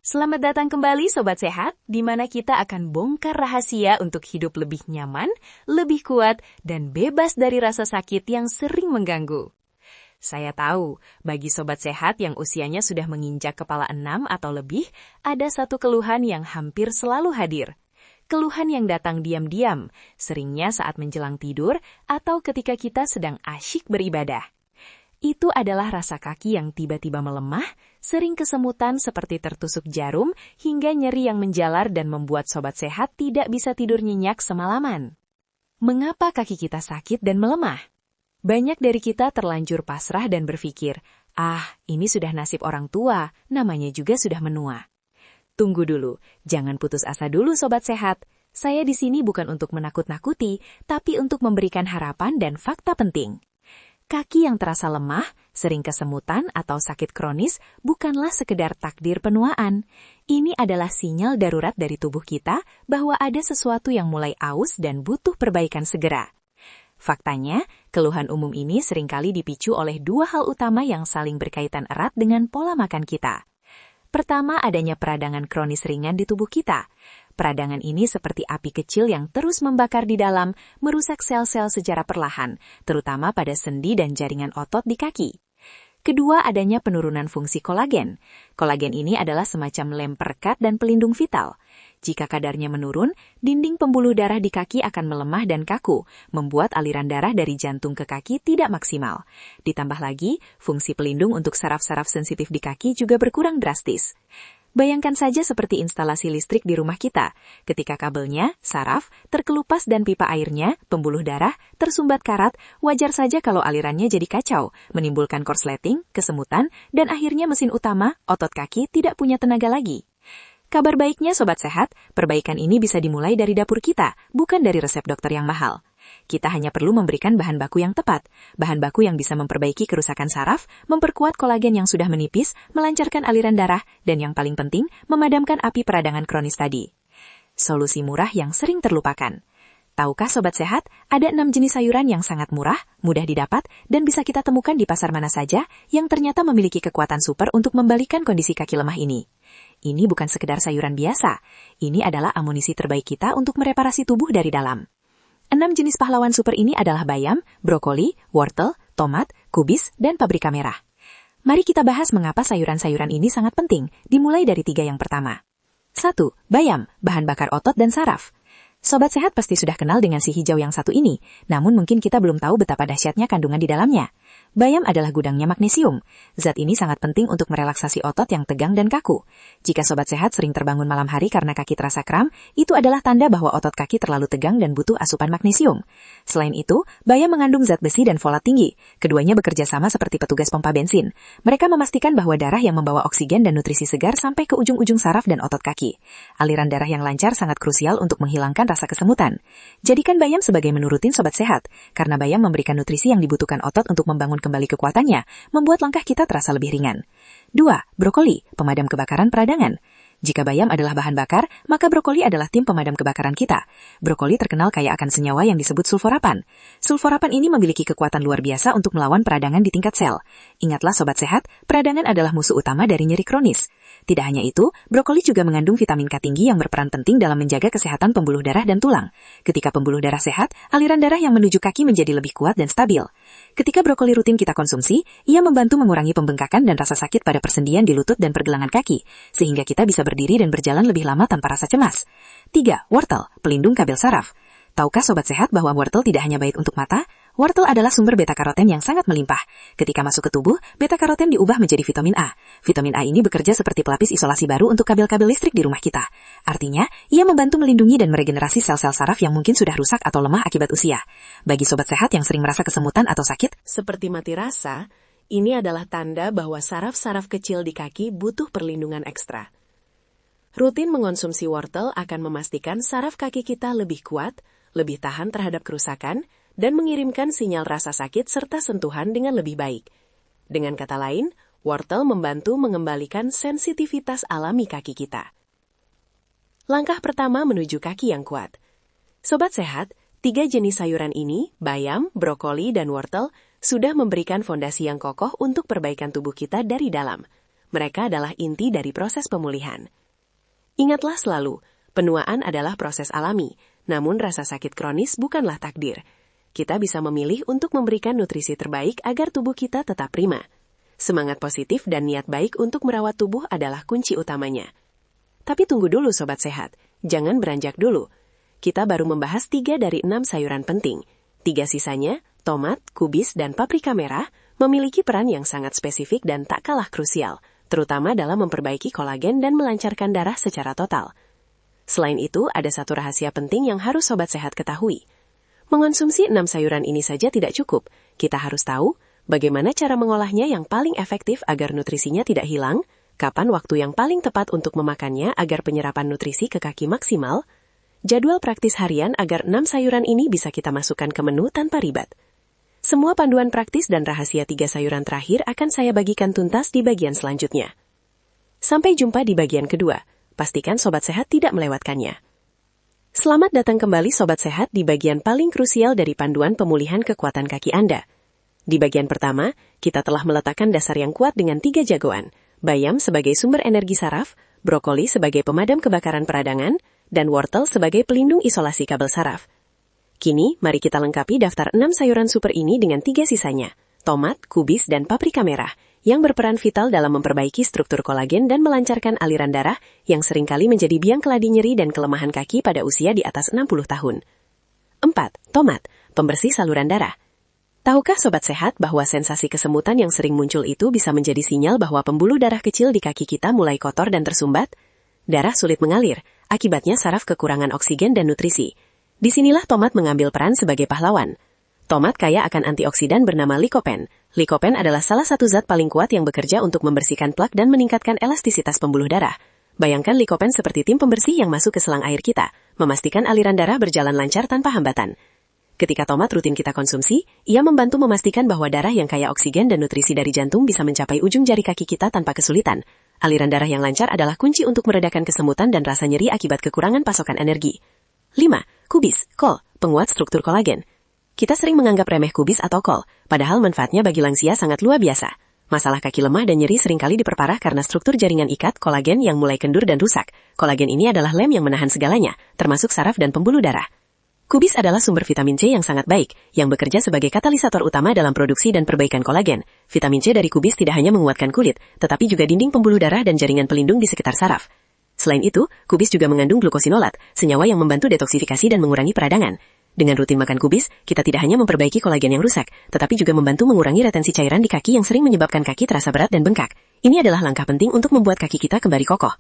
Selamat datang kembali Sobat Sehat, di mana kita akan bongkar rahasia untuk hidup lebih nyaman, lebih kuat, dan bebas dari rasa sakit yang sering mengganggu. Saya tahu, bagi Sobat Sehat yang usianya sudah menginjak kepala 6 atau lebih, ada satu keluhan yang hampir selalu hadir. Keluhan yang datang diam-diam, seringnya saat menjelang tidur atau ketika kita sedang asyik beribadah. Itu adalah rasa kaki yang tiba-tiba melemah, sering kesemutan seperti tertusuk jarum, hingga nyeri yang menjalar dan membuat Sobat Sehat tidak bisa tidur nyenyak semalaman. Mengapa kaki kita sakit dan melemah? Banyak dari kita terlanjur pasrah dan berpikir, ini sudah nasib orang tua, namanya juga sudah menua. Tunggu dulu, jangan putus asa dulu Sobat Sehat. Saya di sini bukan untuk menakut-nakuti, tapi untuk memberikan harapan dan fakta penting. Kaki yang terasa lemah, sering kesemutan atau sakit kronis bukanlah sekedar takdir penuaan. Ini adalah sinyal darurat dari tubuh kita bahwa ada sesuatu yang mulai aus dan butuh perbaikan segera. Faktanya, keluhan umum ini seringkali dipicu oleh dua hal utama yang saling berkaitan erat dengan pola makan kita. Pertama, adanya peradangan kronis ringan di tubuh kita. Peradangan ini seperti api kecil yang terus membakar di dalam, merusak sel-sel secara perlahan, terutama pada sendi dan jaringan otot di kaki. Kedua, adanya penurunan fungsi kolagen. Kolagen ini adalah semacam lem perekat dan pelindung vital. Jika kadarnya menurun, dinding pembuluh darah di kaki akan melemah dan kaku, membuat aliran darah dari jantung ke kaki tidak maksimal. Ditambah lagi, fungsi pelindung untuk saraf-saraf sensitif di kaki juga berkurang drastis. Bayangkan saja seperti instalasi listrik di rumah kita. Ketika kabelnya, saraf, terkelupas dan pipa airnya, pembuluh darah, tersumbat karat, wajar saja kalau alirannya jadi kacau, menimbulkan korsleting, kesemutan, dan akhirnya mesin utama, otot kaki, tidak punya tenaga lagi. Kabar baiknya Sobat Sehat, perbaikan ini bisa dimulai dari dapur kita, bukan dari resep dokter yang mahal. Kita hanya perlu memberikan bahan baku yang tepat, bahan baku yang bisa memperbaiki kerusakan saraf, memperkuat kolagen yang sudah menipis, melancarkan aliran darah, dan yang paling penting, memadamkan api peradangan kronis tadi. Solusi murah yang sering terlupakan. Tahukah Sobat Sehat, ada 6 jenis sayuran yang sangat murah, mudah didapat, dan bisa kita temukan di pasar mana saja, yang ternyata memiliki kekuatan super untuk membalikan kondisi kaki lemah ini. Ini bukan sekedar sayuran biasa, ini adalah amunisi terbaik kita untuk mereparasi tubuh dari dalam. 6 jenis pahlawan super ini adalah bayam, brokoli, wortel, tomat, kubis, dan paprika merah. Mari kita bahas mengapa sayuran-sayuran ini sangat penting, dimulai dari 3 yang pertama. 1. Bayam, bahan bakar otot dan saraf. Sobat Sehat pasti sudah kenal dengan si hijau yang satu ini, namun mungkin kita belum tahu betapa dahsyatnya kandungan di dalamnya. Bayam adalah gudangnya magnesium. Zat ini sangat penting untuk merelaksasi otot yang tegang dan kaku. Jika Sobat Sehat sering terbangun malam hari karena kaki terasa kram, itu adalah tanda bahwa otot kaki terlalu tegang dan butuh asupan magnesium. Selain itu, bayam mengandung zat besi dan folat tinggi. Keduanya bekerja sama seperti petugas pompa bensin. Mereka memastikan bahwa darah yang membawa oksigen dan nutrisi segar sampai ke ujung-ujung saraf dan otot kaki. Aliran darah yang lancar sangat krusial untuk menghilangkan rasa kesemutan. Jadikan bayam sebagai menu rutin Sobat Sehat, karena bayam memberikan nutrisi yang dibutuhkan otot untuk membangun kembali kekuatannya, membuat langkah kita terasa lebih ringan. 2. Brokoli, pemadam kebakaran peradangan. Jika bayam adalah bahan bakar, maka brokoli adalah tim pemadam kebakaran kita. Brokoli terkenal kaya akan senyawa yang disebut sulforapan. Sulforapan ini memiliki kekuatan luar biasa untuk melawan peradangan di tingkat sel. Ingatlah Sobat Sehat, peradangan adalah musuh utama dari nyeri kronis. Tidak hanya itu, brokoli juga mengandung vitamin K tinggi yang berperan penting dalam menjaga kesehatan pembuluh darah dan tulang. Ketika pembuluh darah sehat, aliran darah yang menuju kaki menjadi lebih kuat dan stabil. Ketika brokoli rutin kita konsumsi, ia membantu mengurangi pembengkakan dan rasa sakit pada persendian di lutut dan pergelangan kaki, sehingga kita bisa berdiri dan berjalan lebih lama tanpa rasa cemas. 3. Wortel, pelindung kabel saraf. Tahukah Sobat Sehat bahwa wortel tidak hanya baik untuk mata? Wortel adalah sumber beta-karoten yang sangat melimpah. Ketika masuk ke tubuh, beta-karoten diubah menjadi vitamin A. Vitamin A ini bekerja seperti pelapis isolasi baru untuk kabel-kabel listrik di rumah kita. Artinya, ia membantu melindungi dan meregenerasi sel-sel saraf yang mungkin sudah rusak atau lemah akibat usia. Bagi Sobat Sehat yang sering merasa kesemutan atau sakit, seperti mati rasa, ini adalah tanda bahwa saraf-saraf kecil di kaki butuh perlindungan ekstra. Rutin mengonsumsi wortel akan memastikan saraf kaki kita lebih kuat, lebih tahan terhadap kerusakan, dan mengirimkan sinyal rasa sakit serta sentuhan dengan lebih baik. Dengan kata lain, wortel membantu mengembalikan sensitivitas alami kaki kita. Langkah pertama menuju kaki yang kuat. Sobat Sehat, 3 jenis sayuran ini, bayam, brokoli, dan wortel, sudah memberikan fondasi yang kokoh untuk perbaikan tubuh kita dari dalam. Mereka adalah inti dari proses pemulihan. Ingatlah selalu, penuaan adalah proses alami, namun rasa sakit kronis bukanlah takdir. Kita bisa memilih untuk memberikan nutrisi terbaik agar tubuh kita tetap prima. Semangat positif dan niat baik untuk merawat tubuh adalah kunci utamanya. Tapi tunggu dulu Sobat Sehat, jangan beranjak dulu. Kita baru membahas 3 dari 6 sayuran penting. 3 sisanya, tomat, kubis, dan paprika merah, memiliki peran yang sangat spesifik dan tak kalah krusial, terutama dalam memperbaiki kolagen dan melancarkan darah secara total. Selain itu, ada satu rahasia penting yang harus Sobat Sehat ketahui. Mengonsumsi 6 sayuran ini saja tidak cukup. Kita harus tahu bagaimana cara mengolahnya yang paling efektif agar nutrisinya tidak hilang, kapan waktu yang paling tepat untuk memakannya agar penyerapan nutrisi ke kaki maksimal, jadwal praktis harian agar 6 sayuran ini bisa kita masukkan ke menu tanpa ribet. Semua panduan praktis dan rahasia 3 sayuran terakhir akan saya bagikan tuntas di bagian selanjutnya. Sampai jumpa di bagian kedua. Pastikan Sobat Sehat tidak melewatkannya. Selamat datang kembali Sobat Sehat di bagian paling krusial dari panduan pemulihan kekuatan kaki Anda. Di bagian pertama, kita telah meletakkan dasar yang kuat dengan 3 jagoan. Bayam sebagai sumber energi saraf, brokoli sebagai pemadam kebakaran peradangan, dan wortel sebagai pelindung isolasi kabel saraf. Kini, mari kita lengkapi daftar 6 sayuran super ini dengan 3 sisanya, tomat, kubis, dan paprika merah, yang berperan vital dalam memperbaiki struktur kolagen dan melancarkan aliran darah yang seringkali menjadi biang keladi nyeri dan kelemahan kaki pada usia di atas 60 tahun. 4. Tomat, pembersih saluran darah. Tahukah Sobat Sehat bahwa sensasi kesemutan yang sering muncul itu bisa menjadi sinyal bahwa pembuluh darah kecil di kaki kita mulai kotor dan tersumbat? Darah sulit mengalir, akibatnya saraf kekurangan oksigen dan nutrisi. Disinilah tomat mengambil peran sebagai pahlawan. Tomat kaya akan antioksidan bernama likopen. Likopen adalah salah satu zat paling kuat yang bekerja untuk membersihkan plak dan meningkatkan elastisitas pembuluh darah. Bayangkan likopen seperti tim pembersih yang masuk ke selang air kita, memastikan aliran darah berjalan lancar tanpa hambatan. Ketika tomat rutin kita konsumsi, ia membantu memastikan bahwa darah yang kaya oksigen dan nutrisi dari jantung bisa mencapai ujung jari kaki kita tanpa kesulitan. Aliran darah yang lancar adalah kunci untuk meredakan kesemutan dan rasa nyeri akibat kekurangan pasokan energi. 5. Kubis, kol, penguat struktur kolagen. Kita sering menganggap remeh kubis atau kol, padahal manfaatnya bagi lansia sangat luar biasa. Masalah kaki lemah dan nyeri seringkali diperparah karena struktur jaringan ikat kolagen yang mulai kendur dan rusak. Kolagen ini adalah lem yang menahan segalanya, termasuk saraf dan pembuluh darah. Kubis adalah sumber vitamin C yang sangat baik, yang bekerja sebagai katalisator utama dalam produksi dan perbaikan kolagen. Vitamin C dari kubis tidak hanya menguatkan kulit, tetapi juga dinding pembuluh darah dan jaringan pelindung di sekitar saraf. Selain itu, kubis juga mengandung glukosinolat, senyawa yang membantu detoksifikasi dan mengurangi peradangan. Dengan rutin makan kubis, kita tidak hanya memperbaiki kolagen yang rusak, tetapi juga membantu mengurangi retensi cairan di kaki yang sering menyebabkan kaki terasa berat dan bengkak. Ini adalah langkah penting untuk membuat kaki kita kembali kokoh.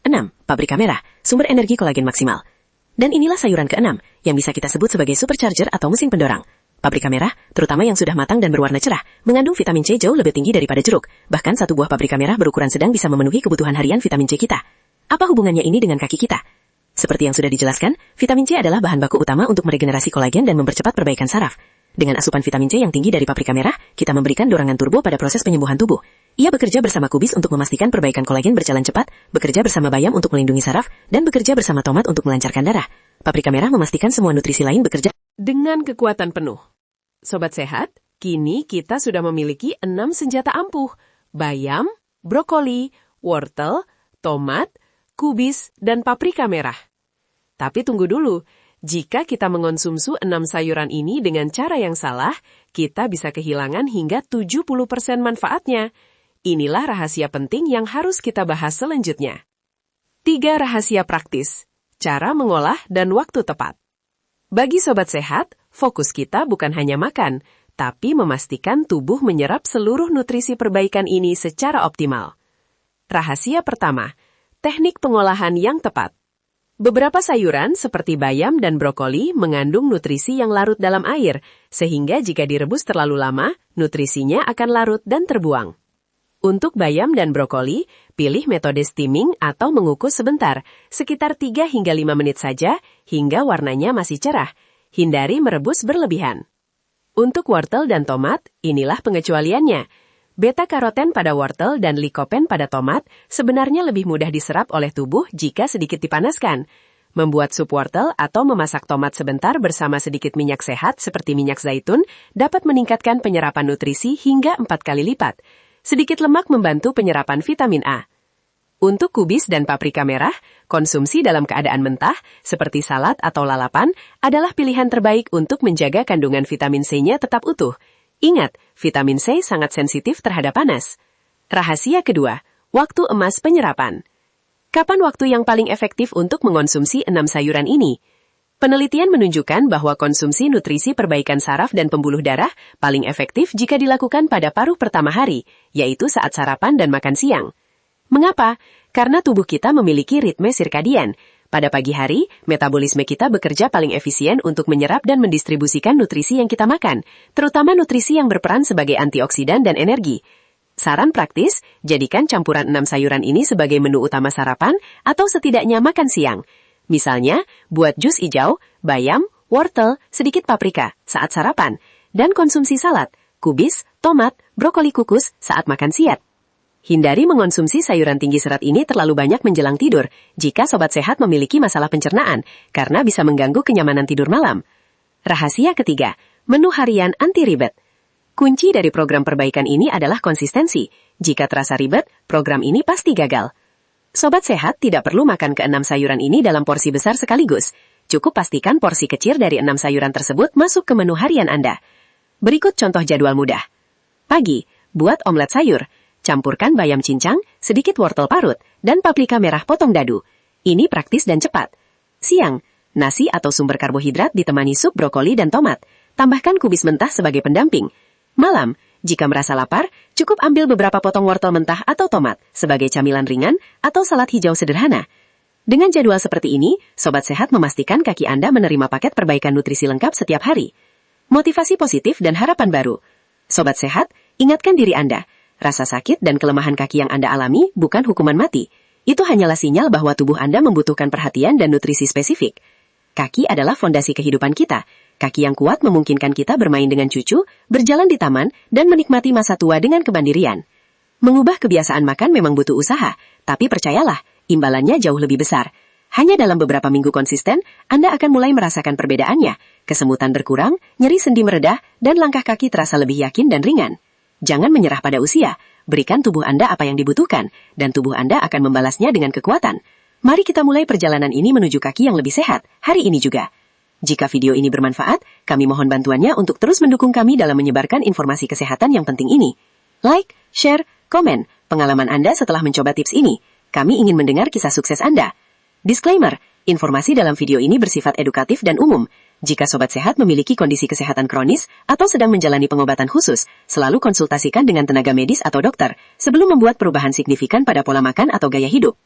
6. Paprika merah, sumber energi kolagen maksimal. Dan inilah sayuran ke-6, yang bisa kita sebut sebagai supercharger atau mesin pendorong. Paprika merah, terutama yang sudah matang dan berwarna cerah, mengandung vitamin C jauh lebih tinggi daripada jeruk. Bahkan satu buah paprika merah berukuran sedang bisa memenuhi kebutuhan harian vitamin C kita. Apa hubungannya ini dengan kaki kita? Seperti yang sudah dijelaskan, vitamin C adalah bahan baku utama untuk meregenerasi kolagen dan mempercepat perbaikan saraf. Dengan asupan vitamin C yang tinggi dari paprika merah, kita memberikan dorongan turbo pada proses penyembuhan tubuh. Ia bekerja bersama kubis untuk memastikan perbaikan kolagen berjalan cepat, bekerja bersama bayam untuk melindungi saraf, dan bekerja bersama tomat untuk melancarkan darah. Paprika merah memastikan semua nutrisi lain bekerja dengan kekuatan penuh. Sobat Sehat, kini kita sudah memiliki 6 senjata ampuh. Bayam, brokoli, wortel, tomat, kubis, dan paprika merah. Tapi tunggu dulu, jika kita mengonsumsi 6 sayuran ini dengan cara yang salah, kita bisa kehilangan hingga 70% manfaatnya. Inilah rahasia penting yang harus kita bahas selanjutnya. 3 rahasia praktis, cara mengolah dan waktu tepat. Bagi Sobat Sehat, fokus kita bukan hanya makan, tapi memastikan tubuh menyerap seluruh nutrisi perbaikan ini secara optimal. Rahasia pertama, teknik pengolahan yang tepat. Beberapa sayuran seperti bayam dan brokoli mengandung nutrisi yang larut dalam air, sehingga jika direbus terlalu lama, nutrisinya akan larut dan terbuang. Untuk bayam dan brokoli, pilih metode steaming atau mengukus sebentar, sekitar 3 hingga 5 menit saja, hingga warnanya masih cerah. Hindari merebus berlebihan. Untuk wortel dan tomat, inilah pengecualiannya. Beta-karoten pada wortel dan likopen pada tomat sebenarnya lebih mudah diserap oleh tubuh jika sedikit dipanaskan. Membuat sup wortel atau memasak tomat sebentar bersama sedikit minyak sehat seperti minyak zaitun dapat meningkatkan penyerapan nutrisi hingga 4 kali lipat. sedikit lemak membantu penyerapan vitamin A. Untuk kubis dan paprika merah, konsumsi dalam keadaan mentah, seperti salad atau lalapan, adalah pilihan terbaik untuk menjaga kandungan vitamin C-nya tetap utuh. Ingat, vitamin C sangat sensitif terhadap panas. Rahasia kedua, waktu emas penyerapan. Kapan waktu yang paling efektif untuk mengonsumsi 6 sayuran ini? Penelitian menunjukkan bahwa konsumsi nutrisi perbaikan saraf dan pembuluh darah paling efektif jika dilakukan pada paruh pertama hari, yaitu saat sarapan dan makan siang. Mengapa? Karena tubuh kita memiliki ritme sirkadian. Pada pagi hari, metabolisme kita bekerja paling efisien untuk menyerap dan mendistribusikan nutrisi yang kita makan, terutama nutrisi yang berperan sebagai antioksidan dan energi. Saran praktis, jadikan campuran 6 sayuran ini sebagai menu utama sarapan atau setidaknya makan siang. Misalnya, buat jus hijau, bayam, wortel, sedikit paprika saat sarapan, dan konsumsi salad, kubis, tomat, brokoli kukus saat makan siang. Hindari mengonsumsi sayuran tinggi serat ini terlalu banyak menjelang tidur jika sobat sehat memiliki masalah pencernaan, karena bisa mengganggu kenyamanan tidur malam. Rahasia ketiga, menu harian anti ribet. Kunci dari program perbaikan ini adalah konsistensi. Jika terasa ribet, program ini pasti gagal. Sobat sehat tidak perlu makan ke-6 sayuran ini dalam porsi besar sekaligus. Cukup pastikan porsi kecil dari 6 sayuran tersebut masuk ke menu harian Anda. Berikut contoh jadwal mudah. Pagi, buat omelet sayur. Campurkan bayam cincang, sedikit wortel parut, dan paprika merah potong dadu. Ini praktis dan cepat. Siang, nasi atau sumber karbohidrat ditemani sup brokoli dan tomat. Tambahkan kubis mentah sebagai pendamping. Malam, jika merasa lapar, cukup ambil beberapa potong wortel mentah atau tomat sebagai camilan ringan atau salad hijau sederhana. Dengan jadwal seperti ini, sobat sehat memastikan kaki Anda menerima paket perbaikan nutrisi lengkap setiap hari. Motivasi positif dan harapan baru. Sobat sehat, ingatkan diri Anda. Rasa sakit dan kelemahan kaki yang Anda alami bukan hukuman mati. Itu hanyalah sinyal bahwa tubuh Anda membutuhkan perhatian dan nutrisi spesifik. Kaki adalah fondasi kehidupan kita. Kaki yang kuat memungkinkan kita bermain dengan cucu, berjalan di taman, dan menikmati masa tua dengan kemandirian. Mengubah kebiasaan makan memang butuh usaha, tapi percayalah, imbalannya jauh lebih besar. Hanya dalam beberapa minggu konsisten, Anda akan mulai merasakan perbedaannya. Kesemutan berkurang, nyeri sendi meredah, dan langkah kaki terasa lebih yakin dan ringan. Jangan menyerah pada usia. Berikan tubuh Anda apa yang dibutuhkan, dan tubuh Anda akan membalasnya dengan kekuatan. Mari kita mulai perjalanan ini menuju kaki yang lebih sehat, hari ini juga. Jika video ini bermanfaat, kami mohon bantuannya untuk terus mendukung kami dalam menyebarkan informasi kesehatan yang penting ini. Like, share, komen, pengalaman Anda setelah mencoba tips ini. Kami ingin mendengar kisah sukses Anda. Disclaimer, informasi dalam video ini bersifat edukatif dan umum. Jika sobat sehat memiliki kondisi kesehatan kronis atau sedang menjalani pengobatan khusus, selalu konsultasikan dengan tenaga medis atau dokter sebelum membuat perubahan signifikan pada pola makan atau gaya hidup.